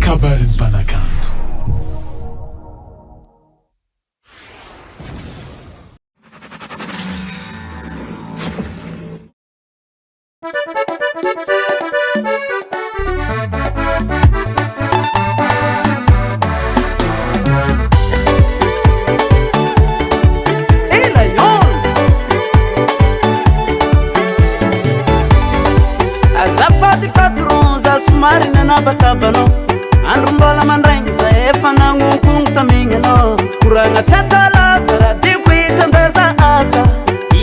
Kabaron'nny MPANAKANTO. ELAYONE azafady patron za somary nanabatabanao andro mbola mandraigny za efa nagnonkogno tamigny anao koragna tsy atalava raha tiako hitandraza asa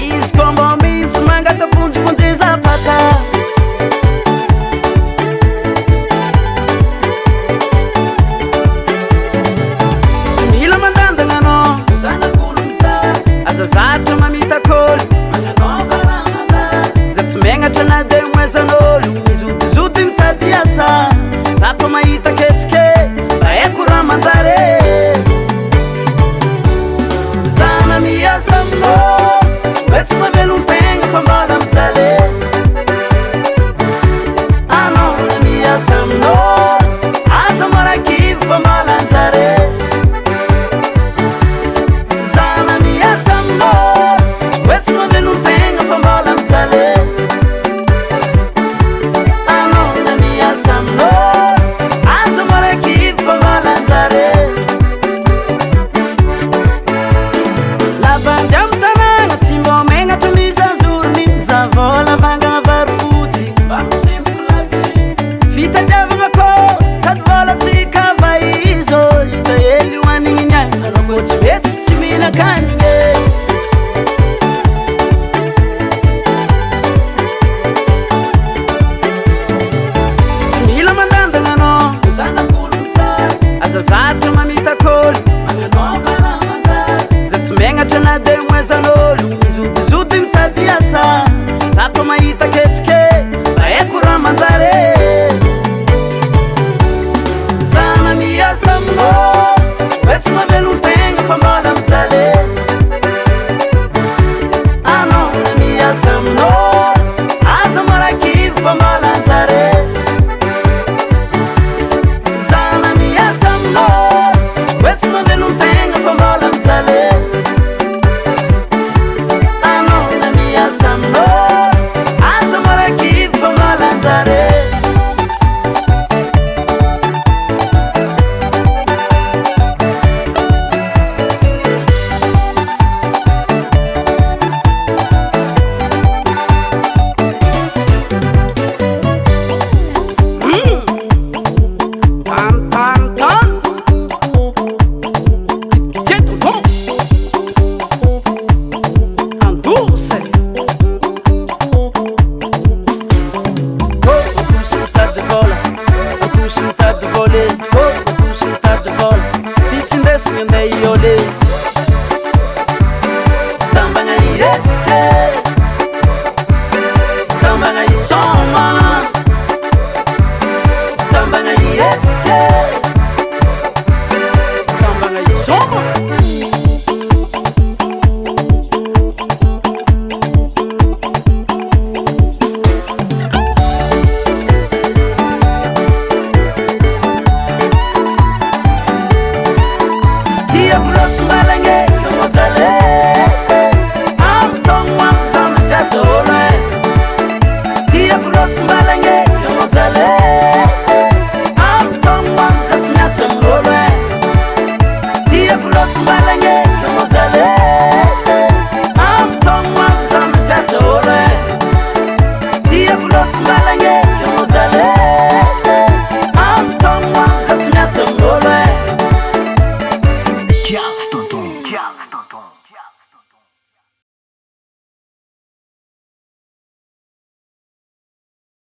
izy koa mbô misy mangataponjiponjy zapata tsy mila mandandagna anao zanak'olo mitsara azazatra mamitakoly magnanova raha manjara za tsy megnatra na de moezan'olo mizodizody mitady asa za koa mahita ketrike mba haiko raha manjare zana miasa aminao hoe tsy mavelon-tegna fa mbala mijale anao na miasa aminao aza marakivy fa mbala anjare zana miasa aminao hoe tsy mavelon-tegna fa mbala mijale anao na miasa aminao aza marakivy fa mbala anjare labandy amy tanagna tsy mbô megnatra misazorony zavola vangana vary fotsy mba mitsemboky lakozy fitadiavagna kô tady vola tsy kava izo hita hely hoanigny niagny anao koa tsy metsiky tsy mila kanigny tsy mila mandandagna anao zanak'olo mitsara azazatra mamitakoly magnanova raha manjara za tsy megnatra na de moezan'olo mizodizody mitady asa za koa mahita ketrike mba haiko raha manjare zana miasa aminao hoe tsy mavelon-tegna fa mbala mijale anao na miasa aminao aza marakivy fa mbala anjare zana miasa aminao hoe tsy mavelon-tegna fa mbala mijale anao na miasa aminao aza marakivy fa mbala anjare Tan tan tan Tieto bom Anduse Otusi mitady vola Otusi mitady vôle Otusi mitady vola Titsindesigna andeha iôle Tsy tambagna ihetsike Tsy tambagna isôma Tsy tambagna ihetsike Tsy tambagna isôma tiako losombalagny kamojale amtogno ampy za mampiasa olo e tiako losombalagny kamojale amtogno ampy za tsy miasa olo e tiako losombalagny kamojale amtogno ampy za mampiasa olo e tiako losombalagny kamojale amtogno ampy za tsy miasa olo e Kiato tonton, kiato.